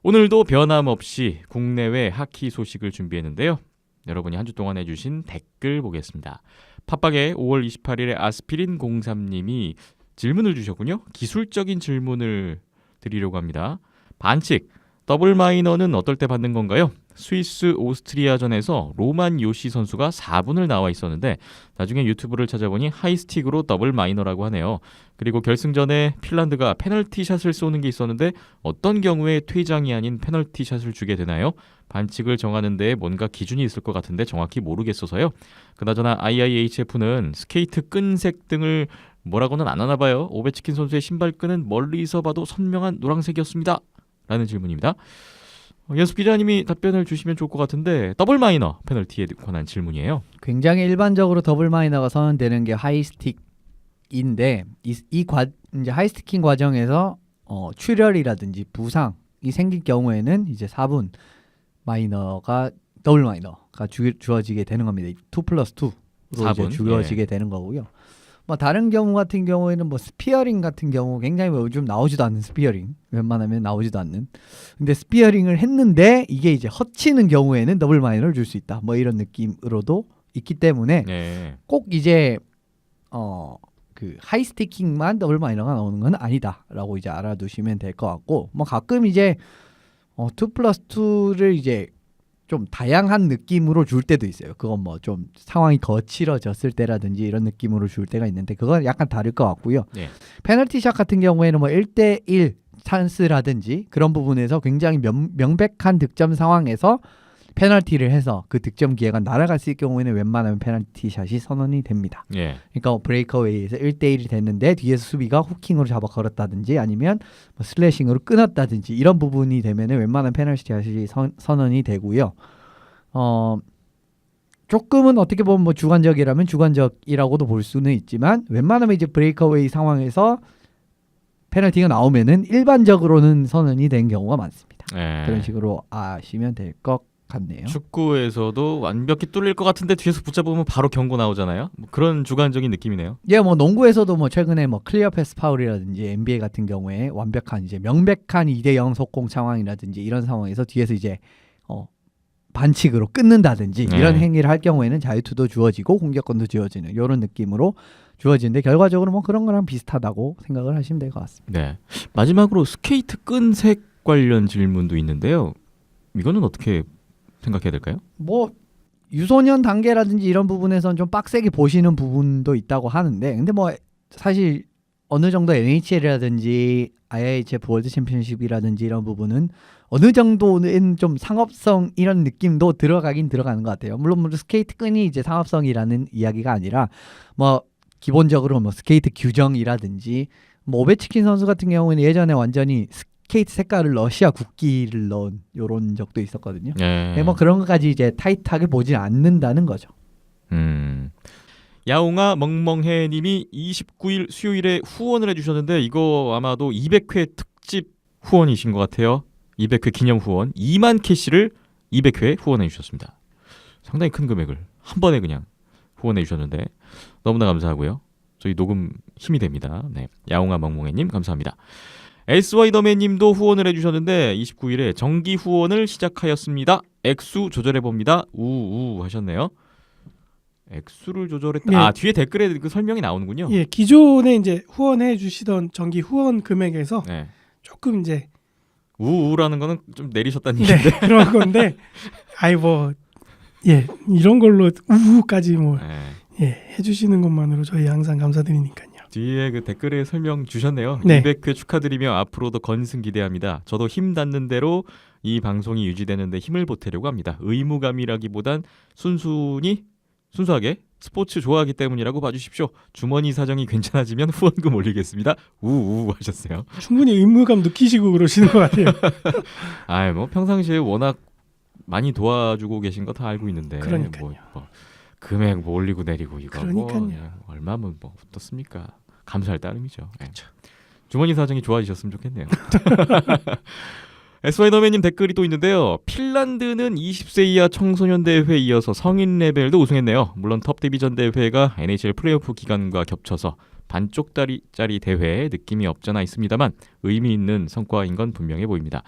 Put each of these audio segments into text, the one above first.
오늘도 변함없이 국내외 하키 소식을 준비했는데요. 여러분이 한 주 동안 해주신 댓글 보겠습니다. 팟빵에 5월 28일에 아스피린 03님이 질문을 주셨군요. 기술적인 질문을 드리려고 합니다. 반칙, 더블 마이너는 어떨 때 받는 건가요? 스위스 오스트리아전에서 로만 요시 선수가 4분을 나와 있었는데 나중에 유튜브를 찾아보니 하이스틱으로 더블 마이너라고 하네요. 그리고 결승전에 핀란드가 페널티샷을 쏘는 게 있었는데 어떤 경우에 퇴장이 아닌 페널티샷을 주게 되나요? 반칙을 정하는 데 뭔가 기준이 있을 것 같은데 정확히 모르겠어서요. 그나저나 IIHF는 스케이트 끈색 등을 뭐라고는 안 하나 봐요. 오베치킨 선수의 신발끈은 멀리서 봐도 선명한 노란색이었습니다. 라는 질문입니다. 연습 기자님이 답변을 주시면 좋을 것 같은데 더블 마이너 페널티에 관한 질문이에요. 굉장히 일반적으로 더블 마이너가 선언되는 게 하이스틱인데 이제 하이스티킹 과정에서 출혈이라든지 부상이 생길 경우에는 이제 4분 마이너가 더블 마이너가 주어지게 되는 겁니다. 2+2로 4분? 이제 주어지게 되는 거고요. 뭐 다른 경우 같은 경우에는 뭐 스피어링 같은 경우 굉장히 뭐 요즘 나오지도 않는 스피어링, 웬만하면 나오지도 않는. 근데 스피어링을 했는데 이게 이제 헛치는 경우에는 더블 마이너를 줄 수 있다. 뭐 이런 느낌으로도 있기 때문에 네. 꼭 이제 그 하이스티킹만 더블 마이너가 나오는 건 아니다라고 이제 알아두시면 될 것 같고, 뭐 가끔 이제 2+2를 이제 좀 다양한 느낌으로 줄 때도 있어요. 그건 뭐 좀 상황이 거칠어졌을 때라든지 이런 느낌으로 줄 때가 있는데 그건 약간 다를 것 같고요. 네. 페널티샷 같은 경우에는 뭐 1대1 찬스라든지 그런 부분에서 굉장히 명백한 득점 상황에서 페널티를 해서 그 득점 기회가 날아갈 수 있을 경우에는 웬만하면 페널티샷이 선언이 됩니다. 예. 그러니까 브레이크어웨이에서 1대1이 됐는데 뒤에서 수비가 후킹으로 잡아 걸었다든지 아니면 뭐 슬래싱으로 끊었다든지 이런 부분이 되면은 웬만한 페널티샷이 선언이 되고요. 조금은 어떻게 보면 뭐 주관적이라면 주관적이라고도 볼 수는 있지만 웬만하면 이제 브레이크어웨이 상황에서 페널티가 나오면은 일반적으로는 선언이 된 경우가 많습니다. 예. 그런 식으로 아시면 될 것 같네요. 축구에서도 완벽히 뚫릴 것 같은데 뒤에서 붙잡으면 바로 경고 나오잖아요. 뭐 그런 주관적인 느낌이네요. 예, 뭐 농구에서도 뭐 최근에 뭐 클리어 패스 파울이라든지 NBA 같은 경우에 완벽한 이제 명백한 2대0 속공 상황이라든지 이런 상황에서 뒤에서 이제 반칙으로 끊는다든지 이런 행위를 할 경우에는 자유투도 주어지고 공격권도 주어지는 이런 느낌으로 주어지는데 결과적으로 뭐 그런 거랑 비슷하다고 생각을 하시면 될 것 같습니다. 네. 마지막으로 스케이트 끈색 관련 질문도 있는데요. 이거는 어떻게 생각해야 될까요? 뭐 유소년 단계라든지 이런 부분에서는 좀 빡세게 보시는 부분도 있다고 하는데 근데 뭐 사실 어느 정도 NHL이라든지 IIHF 월드 챔피언십이라든지 이런 부분은 어느 정도는 좀 상업성 이런 느낌도 들어가긴 들어가는 것 같아요. 물론 스케이트 끈이 이제 상업성이라는 이야기가 아니라 뭐 기본적으로 뭐 스케이트 규정이라든지 뭐 오베치킨 선수 같은 경우는 예전에 완전히 스케이트 색깔을 러시아 국기를 넣은 이런 적도 있었거든요. 예. 뭐 그런 것까지 이제 타이트하게 보지 않는다는 거죠. 야옹아 멍멍해님이 29일 수요일에 후원을 해주셨는데 이거 아마도 200회 특집 후원이신 것 같아요. 200회 기념 후원 2만 캐시를 200회 후원해 주셨습니다. 상당히 큰 금액을 한 번에 그냥 후원해 주셨는데 너무나 감사하고요. 저희 녹음 힘이 됩니다. 네, 야옹아 멍멍해님 감사합니다. SY더맨님도 후원을 해주셨는데 29일에 정기 후원을 시작하였습니다. 액수 조절해봅니다. 우우 하셨네요. 액수를 조절했다. 예. 아 뒤에 댓글에 그 설명이 나오는군요. 예, 기존에 이제 후원해 주시던 정기 후원 금액에서 네. 조금 이제 우우라는 거는 좀 내리셨다는 네, 얘기인데. 그런 건데 아이 뭐 예, 이런 걸로 우우까지 뭐 네. 해주시는 것만으로 저희 항상 감사드리니까요. 뒤에 그 댓글에 설명 주셨네요. 네. 200회 축하드리며 앞으로도 건승 기대합니다. 저도 힘 닿는 대로 이 방송이 유지되는 데 힘을 보태려고 합니다. 의무감이라기보단 순수하게 스포츠 좋아하기 때문이라고 봐주십시오. 주머니 사정이 괜찮아지면 후원금 올리겠습니다. 우우 하셨어요. 충분히 의무감 느끼시고 그러시는 것 같아요. 아, 뭐 평상시에 워낙 많이 도와주고 계신 거 다 알고 있는데 그러니까요. 뭐 금액 뭐 올리고 내리고 이거 그러니까요. 뭐 얼마면 뭐 어떻습니까? 감사할 따름이죠. 그렇죠. 주머니 사정이 좋아지셨으면 좋겠네요. SY더맨님 댓글이 또 있는데요. 핀란드는 20세 이하 청소년 대회에 이어서 성인 레벨도 우승했네요. 물론 톱 디비전 대회가 NHL 플레이오프 기간과 겹쳐서 반쪽짜리 대회에 느낌이 없잖아 있습니다만 의미 있는 성과인 건 분명해 보입니다.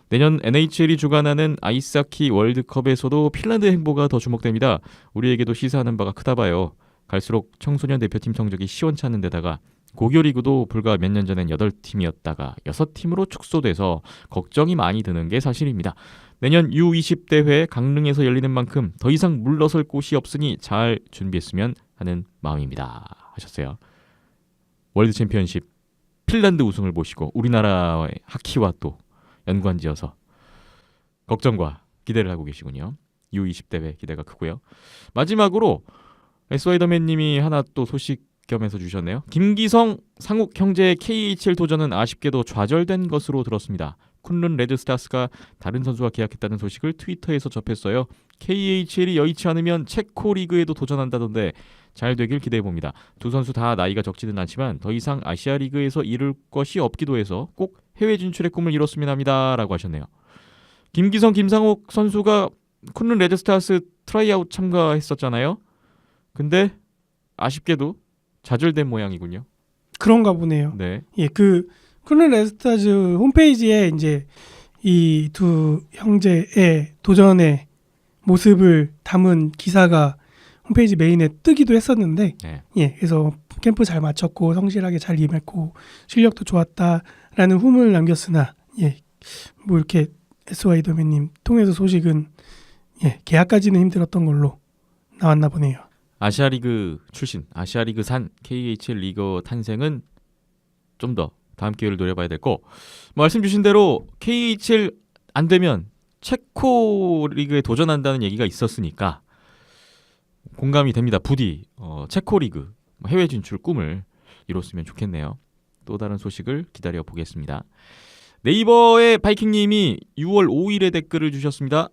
내년 NHL이 주관하는 아이스하키 월드컵에서도 핀란드 행보가 더 주목됩니다. 우리에게도 시사하는 바가 크다 봐요. 갈수록 청소년 대표팀 성적이 시원찮은 데다가 고교리그도 불과 몇 년 전엔 8팀이었다가 6팀으로 축소돼서 걱정이 많이 드는 게 사실입니다. 내년 U20 대회 강릉에서 열리는 만큼 더 이상 물러설 곳이 없으니 잘 준비했으면 하는 마음입니다. 하셨어요. 월드 챔피언십 핀란드 우승을 모시고 우리나라의 하키와 또 연관지어서 걱정과 기대를 하고 계시군요. U20 대회 기대가 크고요. 마지막으로 스와이더맨님이 하나 또 소식 겸해서 주셨네요. 김기성 상욱 형제의 KHL 도전은 아쉽게도 좌절된 것으로 들었습니다. 쿤룬 레드스타스가 다른 선수와 계약했다는 소식을 트위터에서 접했어요. KHL이 여의치 않으면 체코 리그에도 도전한다던데 잘 되길 기대해봅니다. 두 선수 다 나이가 적지는 않지만 더 이상 아시아 리그에서 이룰 것이 없기도 해서 꼭 해외 진출의 꿈을 이뤘으면 합니다. 라고 하셨네요. 김기성, 김상욱 선수가 쿤룬 레드스타스 트라이아웃 참가했었잖아요. 근데 아쉽게도 좌절된 모양이군요. 그런가 보네요. 네. 예, 그 쿤룬 레드스타즈 홈페이지에 이제 이 두 형제의 도전의 모습을 담은 기사가 홈페이지 메인에 뜨기도 했었는데, 네. 예, 그래서 캠프 잘 마쳤고 성실하게 잘 임했고 실력도 좋았다라는 후문을 남겼으나, 예, 뭐 이렇게 SY더맨님 통해서 소식은 예, 계약까지는 힘들었던 걸로 나왔나 보네요. 아시아리그 출신, 아시아리그 산 KHL 리거 탄생은 좀 더 다음 기회를 노려봐야 될 거. 말씀 주신 대로 KHL 안 되면 체코 리그에 도전한다는 얘기가 있었으니까 공감이 됩니다. 부디 체코 리그 해외 진출 꿈을 이뤘으면 좋겠네요. 또 다른 소식을 기다려 보겠습니다. 네이버의 바이킹님이 6월 5일에 댓글을 주셨습니다.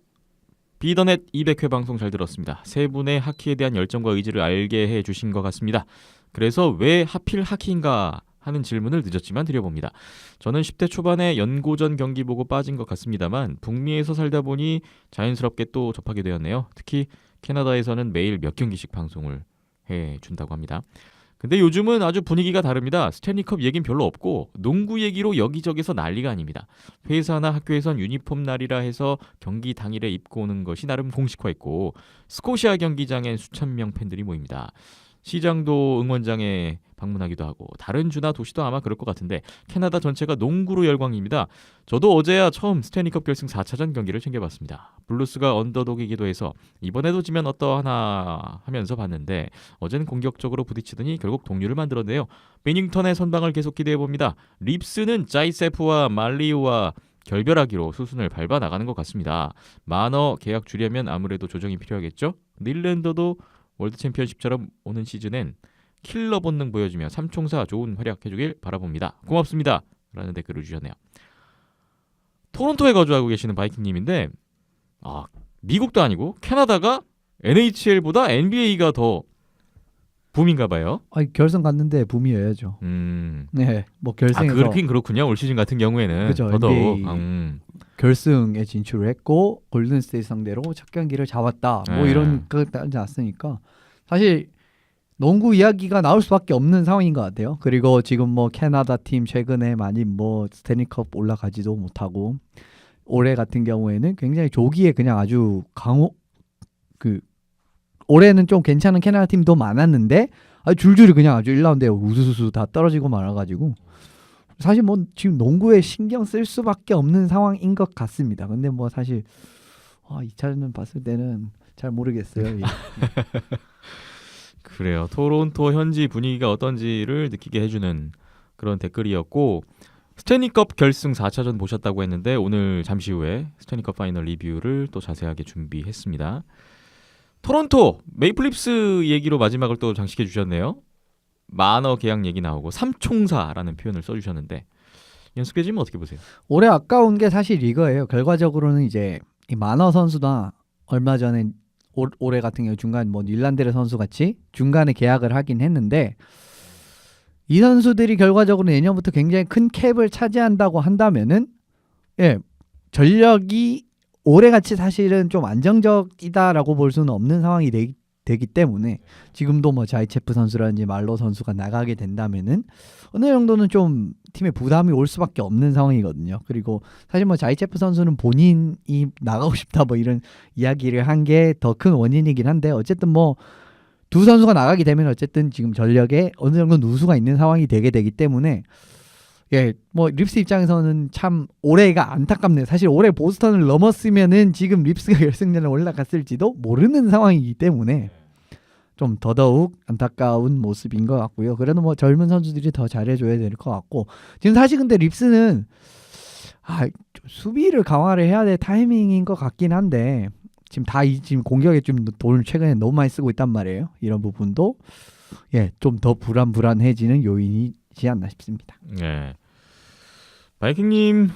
비더넷 200회 방송 잘 들었습니다. 세 분의 하키에 대한 열정과 의지를 알게 해주신 것 같습니다. 그래서 왜 하필 하키인가 하는 질문을 늦었지만 드려봅니다. 저는 10대 초반에 연고전 경기 보고 빠진 것 같습니다만 북미에서 살다 보니 자연스럽게 또 접하게 되었네요. 특히 캐나다에서는 매일 몇 경기씩 방송을 해준다고 합니다. 근데 요즘은 아주 분위기가 다릅니다. 스탠리컵 얘긴 별로 없고 농구 얘기로 여기저기서 난리가 아닙니다. 회사나 학교에선 유니폼 날이라 해서 경기 당일에 입고 오는 것이 나름 공식화했고 스코시아 경기장엔 수천 명 팬들이 모입니다. 시장도 응원장에 방문하기도 하고 다른 주나 도시도 아마 그럴 것 같은데 캐나다 전체가 농구로 열광입니다. 저도 어제야 처음 스탠리컵 결승 4차전 경기를 챙겨봤습니다. 블루스가 언더독이기도 해서 이번에도 지면 어떠하나 하면서 봤는데 어제는 공격적으로 부딪히더니 결국 동률을 만들었네요. 베닝턴의 선방을 계속 기대해봅니다. 립스는 자이세프와 말리우와 결별하기로 수순을 밟아 나가는 것 같습니다. 마너 계약 주려면 아무래도 조정이 필요하겠죠? 닐랜더도 월드 챔피언십처럼 오는 시즌엔 킬러 본능 보여주며 삼총사 좋은 활약 해주길 바라봅니다. 고맙습니다. 라는 댓글을 주셨네요. 토론토에 거주하고 계시는 바이킹님인데 미국도 아니고 캐나다가 NHL보다 NBA가 더 붐인가 봐요. 결승 갔는데 붐이어야죠. 네, 뭐 결승에서 그렇긴 그렇군요. 올 시즌 같은 경우에는 그죠, 더더욱 결승에 진출을 했고 골든스테이트 상대로 첫 경기를 잡았다. 뭐 네. 이런 거 따지 않았으니까 사실 농구 이야기가 나올 수밖에 없는 상황인 것 같아요. 그리고 지금 뭐 캐나다 팀 최근에 많이 뭐 스탠리컵 올라가지도 못하고 올해 같은 경우에는 굉장히 조기에 그냥 아주 올해는 좀 괜찮은 캐나다 팀도 많았는데 줄줄이 그냥 아주 1라운드에 우수수수 다 떨어지고 말아가지고 사실 뭐 지금 농구에 신경 쓸 수밖에 없는 상황인 것 같습니다. 근데 뭐 사실 2차전을 봤을 때는 잘 모르겠어요. 그래요. 토론토 현지 분위기가 어떤지를 느끼게 해주는 그런 댓글이었고 스탠리컵 결승 4차전 보셨다고 했는데 오늘 잠시 후에 스탠리컵 파이널 리뷰를 또 자세하게 준비했습니다. 토론토 메이플립스 얘기로 마지막을 또 장식해 주셨네요. 마너 계약 얘기 나오고 삼총사라는 표현을 써주셨는데 연습해지면 어떻게 보세요? 올해 아까운 게 사실 이거예요. 결과적으로는 이제 이 마너 선수가 얼마 전에 올해 같은 경우 중간 뭐 닐란데르 선수 같이 중간에 계약을 하긴 했는데 이 선수들이 결과적으로 내년부터 굉장히 큰 캡을 차지한다고 한다면은 전력이 올해 같이 사실은 좀 안정적이다라고 볼 수는 없는 상황이 되기 때문에 지금도 뭐 자이체프 선수라든지 말로 선수가 나가게 된다면은 어느 정도는 좀 팀에 부담이 올 수밖에 없는 상황이거든요. 그리고 사실 뭐 자이체프 선수는 본인이 나가고 싶다 뭐 이런 이야기를 한 게 더 큰 원인이긴 한데 어쨌든 뭐 두 선수가 나가게 되면 어쨌든 지금 전력에 어느 정도 누수가 있는 상황이 되게 되기 때문에 예, 뭐 립스 입장에서는 참 올해가 안타깝네요. 사실 올해 보스턴을 넘었으면은 지금 립스가 결승전에 올라갔을지도 모르는 상황이기 때문에 좀 더더욱 안타까운 모습인 것 같고요. 그래도 뭐 젊은 선수들이 더 잘해줘야 될 것 같고 지금 사실 근데 립스는 좀 수비를 강화를 해야 될 타이밍인 것 같긴 한데 지금 지금 공격에 좀 돈을 최근에 너무 많이 쓰고 있단 말이에요. 이런 부분도 예, 좀 더 불안해지는 요인이지 않나 싶습니다. 네. 바이킹님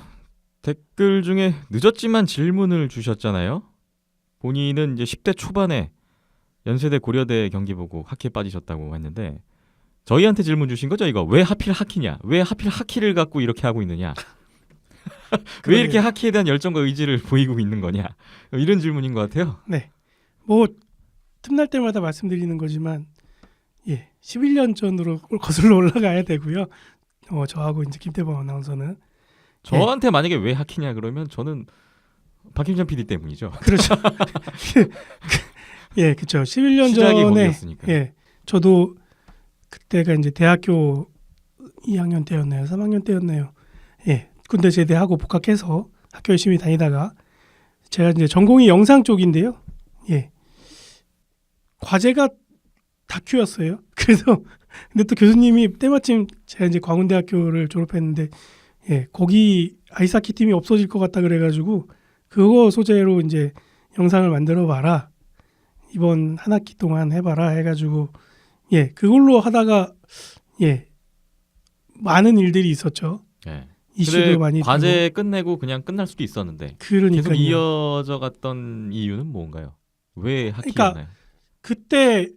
댓글 중에 늦었지만 질문을 주셨잖아요. 본인은 이제 10대 초반에 연세대 고려대 경기 보고 하키에 빠지셨다고 했는데 저희한테 질문 주신 거죠? 이거 왜 하필 하키냐? 왜 하필 하키를 갖고 이렇게 하고 있느냐? 왜 이렇게 하키에 대한 열정과 의지를 보이고 있는 거냐? 이런 질문인 것 같아요. 네. 뭐 틈날 때마다 말씀드리는 거지만 11년 전으로 거슬러 올라가야 되고요. 저하고 이제 김태범 아나운서는 저한테 만약에 왜 하키냐 그러면 저는 박힘찬 PD 때문이죠. 그렇죠. 예, 그렇죠. 11년 시작이 전에 거기였으니까. 저도 그때가 이제 대학교 2학년 때였나요? 3학년 때였나요? 예. 군대 제대하고 복학해서 학교 열심히 다니다가 제가 이제 전공이 영상 쪽인데요. 예. 과제가 다큐였어요. 그래서 근데 또 교수님이 때마침 제가 이제 광운대학교를 졸업했는데 거기 아이스하키 팀이 없어질 것 같다 그래가지고 그거 소재로 이제 영상을 만들어 봐라. 이번 한 학기 동안 해봐라 해가지고 그걸로 하다가 많은 일들이 있었죠. 네. 이슈도 많이 과제 되고. 끝내고 그냥 끝날 수도 있었는데 그러니까요. 계속 이어져 갔던 이유는 뭔가요? 왜 하키였나요? 그때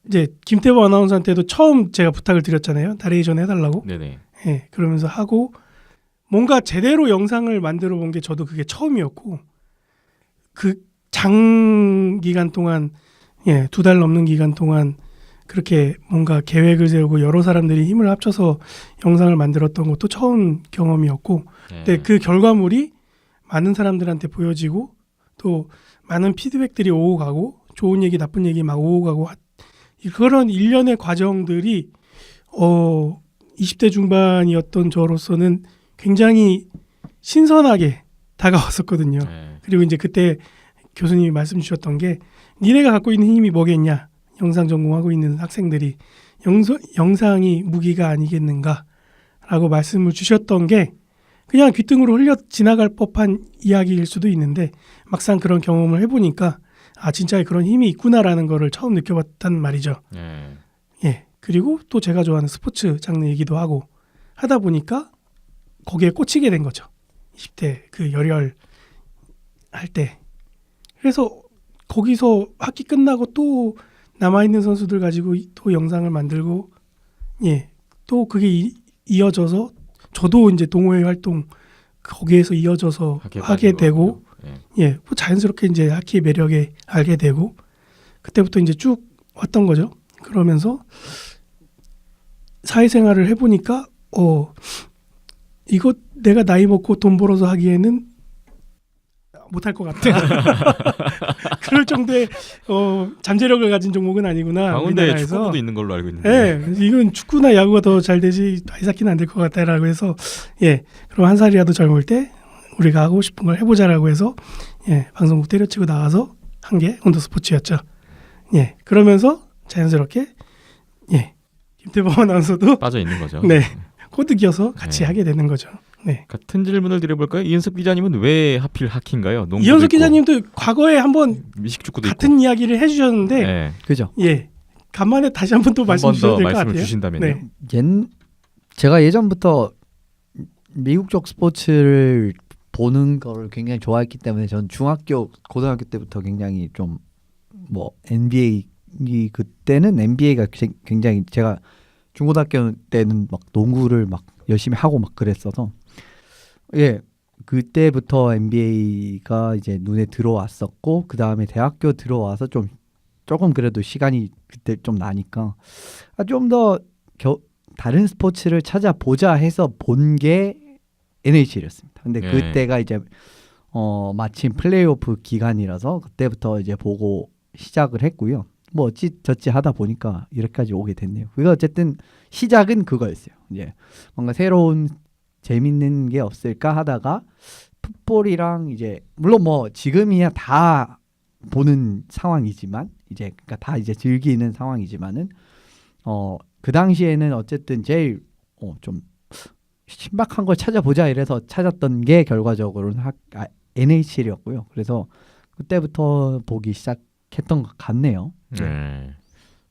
이제 김태범 아나운서한테도 처음 제가 부탁을 드렸잖아요. 나레이션 해달라고. 네네. 그러면서 하고 뭔가 제대로 영상을 만들어 본 게 저도 그게 처음이었고 그 장기간 동안 2달 넘는 기간 동안 그렇게 뭔가 계획을 세우고 여러 사람들이 힘을 합쳐서 영상을 만들었던 것도 처음 경험이었고 근데 그 결과물이 많은 사람들한테 보여지고 또 많은 피드백들이 오고 가고 좋은 얘기 나쁜 얘기 막 오고 가고 그런 일련의 과정들이 20대 중반이었던 저로서는 굉장히 신선하게 다가왔었거든요. 그리고 이제 그때 교수님이 말씀 주셨던 게 니네가 갖고 있는 힘이 뭐겠냐. 영상 전공하고 있는 학생들이 영상이 무기가 아니겠는가라고 말씀을 주셨던 게 그냥 귓등으로 흘려 지나갈 법한 이야기일 수도 있는데 막상 그런 경험을 해보니까 진짜 그런 힘이 있구나라는 거를 처음 느껴봤단 말이죠. 그리고 또 제가 좋아하는 스포츠 장르 얘기도 하고 하다 보니까 거기에 꽂히게 된 거죠. 20대 그 열혈 할 때. 그래서 거기서 학기 끝나고 또 남아있는 선수들 가지고 또 영상을 만들고 또 그게 이어져서 저도 이제 동호회 활동 거기에서 이어져서 하게 되고 뭐 자연스럽게 이제 하키의 매력에 알게 되고 그때부터 이제 쭉 왔던 거죠. 그러면서 사회생활을 해보니까 이거 내가 나이 먹고 돈 벌어서 하기에는 못할 것 같다. 그럴 정도의 잠재력을 가진 종목은 아니구나. 강원대에 축구부도 있는 걸로 알고 있는데. 네, 이건 축구나 야구가 더 잘 되지 아이스하키는 안 될 것 같다라고 해서 그럼 한 살이라도 젊을 때 우리가 하고 싶은 걸 해보자라고 해서 방송국 때려치고 나와서 한 게 온더스포츠였죠. 그러면서 자연스럽게 김태범 아나운서도 빠져 있는 거죠. 네, 코드 기어서 같이 하게 되는 거죠. 네. 같은 질문을 드려볼까요? 이은석 기자님은 왜 하필 하키인가요? 이현석 기자님도 과거에 한번 미식축구도 같은 있고. 이야기를 해주셨는데, 그죠? 간만에 다시 한번 또 말씀 주셔야 될 것 같아요. 주신다면요. 네. 제가 예전부터 미국 쪽 스포츠를 보는 걸 굉장히 좋아했기 때문에 전 중학교, 고등학교 때부터 굉장히 좀 뭐 NBA 그때는 NBA가 굉장히 제가 중고등학교 때는 막 농구를 막 열심히 하고 막 그랬어서 그때부터 NBA가 이제 눈에 들어왔었고 그 다음에 대학교 들어와서 좀 조금 그래도 시간이 그때 좀 나니까 좀 더 다른 스포츠를 찾아보자 해서 본 게 NHL이었습니다. 근데 네. 그때가 이제 마침 플레이오프 기간이라서 그때부터 이제 보고 시작을 했고요. 뭐 어찌저찌 하다 보니까 이렇게까지 오게 됐네요. 그거 어쨌든 시작은 그거였어요. 이제 뭔가 새로운 재밌는 게 없을까 하다가 풋볼이랑 이제 물론 뭐 지금이야 다 보는 상황이지만 이제 그러니까 다 이제 즐기는 상황이지만은 그 당시에는 어쨌든 제일 좀 신박한 걸 찾아보자 이래서 찾았던 게 결과적으로는 NHL이었고요. 그래서 그때부터 보기 시작했던 것 같네요. 네.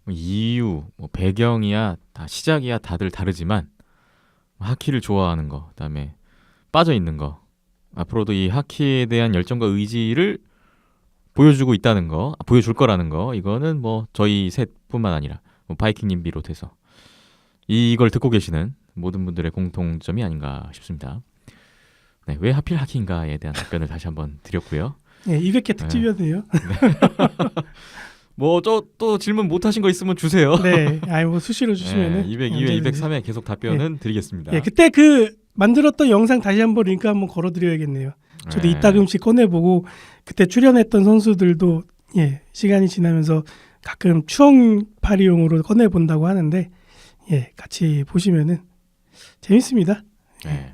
뭐 이유, 뭐 배경이야 다 시작이야 다들 다르지만 하키를 좋아하는 거, 그다음에 빠져 있는 거, 앞으로도 이 하키에 대한 열정과 의지를 보여주고 있다는 거, 보여줄 거라는 거, 이거는 뭐 저희 셋뿐만 아니라 뭐 바이킹님 비롯해서 이걸 듣고 계시는 모든 분들의 공통점이 아닌가 싶습니다. 네, 왜 하필 하키인가에 대한 답변을 다시 한번 드렸고요. 예, 200개 특집이었네요. 뭐 또 질문 못 하신 거 있으면 주세요. 네, 아이 뭐 수시로 주시면은 네, 200, 200, 203에 계속 답변은 드리겠습니다. 예, 그때 그 만들었던 영상 다시 한번 링크 한번 걸어드려야겠네요. 저도 네. 이따금씩 꺼내보고 그때 출연했던 선수들도 예 시간이 지나면서 가끔 추억팔이용으로 꺼내본다고 하는데 예 같이 보시면은 재밌습니다. 네.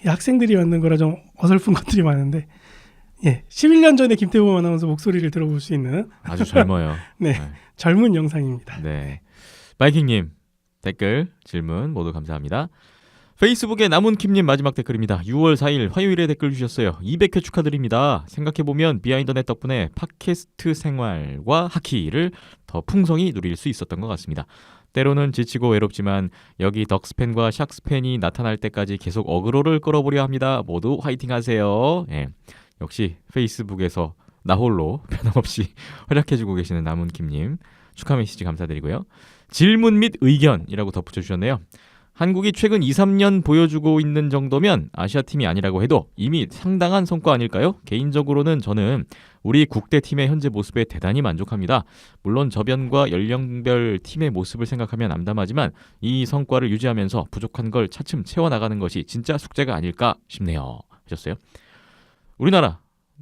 이 학생들이 만든 거라 좀 어설픈 것들이 많은데 예 11년 전에 김태범 아나운서 목소리를 들어볼 수 있는 아주 젊어요. 네. 젊은 영상입니다. 네. 바이킹님 댓글 질문 모두 감사합니다. 페이스북에 남은킴님 마지막 댓글입니다. 6월 4일 화요일에 댓글 주셨어요. 200회 축하드립니다. 생각해보면 비하인더넷 덕분에 팟캐스트 생활과 하키를 더 풍성히 누릴 수 있었던 것 같습니다. 때로는 지치고 외롭지만 여기 덕스팬과 샥스팬이 나타날 때까지 계속 어그로를 끌어보려 합니다. 모두 화이팅 하세요. 예. 역시 페이스북에서 나홀로 변함없이 활약해주고 계시는 남은킴님 축하 메시지 감사드리고요. 질문 및 의견이라고 덧붙여 주셨네요. 한국이 최근 2, 3년 보여주고 있는 정도면 아시아팀이 아니라고 해도 이미 상당한 성과 아닐까요? 개인적으로는 저는 우리 국대팀의 현재 모습에 대단히 만족합니다. 물론 저변과 연령별 팀의 모습을 생각하면 암담하지만 이 성과를 유지하면서 부족한 걸 차츰 채워나가는 것이 진짜 숙제가 아닐까 싶네요. 하셨어요. 우리나라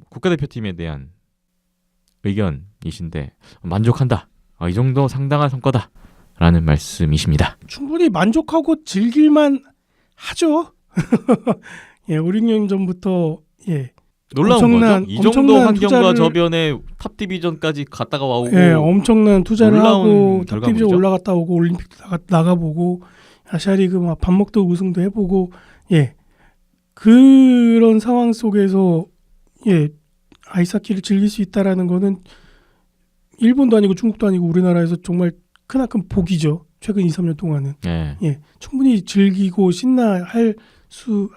국가대표팀에 대한 의견이신데 만족한다. 이 정도 상당한 성과다. 라는 말씀이십니다. 충분히 만족하고 즐길만 하죠. 예, 5, 6년 전부터 예, 놀라운 엄청난- 거죠. 이 정도 엄청난 환경과 투자를- 저변에 탑 디비전까지 갔다가 와오고 예, 엄청난 투자를 놀라운 하고 결과물이죠. 탑디비전 올라갔다 오고 올림픽도 나가보고 아시아리그 막 밥 먹도 우승도 해보고 예 그런 상황 속에서 예 아이스하키를 즐길 수 있다라는 거는 일본도 아니고 중국도 아니고 우리나라에서 정말 크나큰 복이죠. 최근 2, 3년 동안은 예. 예 충분히 즐기고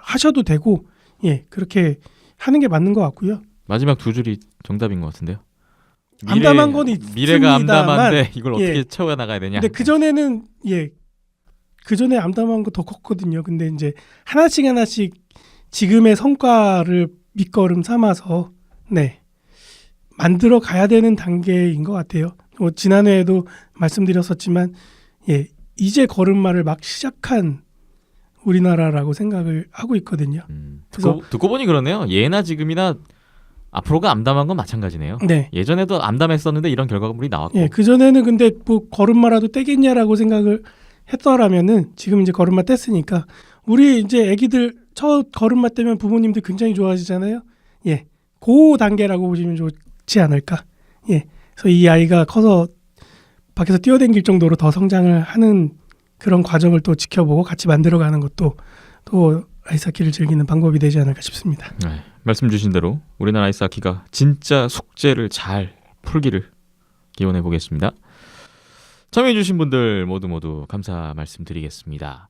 하셔도 되고 예 그렇게 하는 게 맞는 것 같고요. 마지막 두 줄이 정답인 것 같은데요. 암담한 건 미래가 있습니다만, 암담한데 이걸 어떻게 예. 채워 나가야 되냐. 근데 그 전에는 그 전에 암담한 거 더 컸거든요. 근데 이제 하나씩 지금의 성과를 밑거름 삼아서 네 만들어 가야 되는 단계인 것 같아요. 지난해에도 말씀드렸었지만 예 이제 걸음마를 막 시작한 우리나라라고 생각을 하고 있거든요. 듣고 보니 그러네요. 예나 지금이나 앞으로가 암담한 건 마찬가지네요. 네. 예전에도 암담했었는데 이런 결과물이 나왔고. 예, 그 전에는 근데 뭐 걸음마라도 떼겠냐라고 생각을 했더라면은 지금 이제 걸음마 뗐으니까 우리 이제 아기들 첫 걸음마 떼면 부모님들 굉장히 좋아하시잖아요. 예, 그 단계라고 보시면 좋지 않을까. 예, 그래서 이 아이가 커서 밖에서 뛰어댕길 정도로 더 성장을 하는 그런 과정을 또 지켜보고 같이 만들어가는 것도 또 아이스하키를 즐기는 방법이 되지 않을까 싶습니다. 네, 말씀 주신 대로 우리나라 아이스하키가 진짜 숙제를 잘 풀기를 기원해 보겠습니다. 참여해주신 분들 모두 감사 말씀드리겠습니다.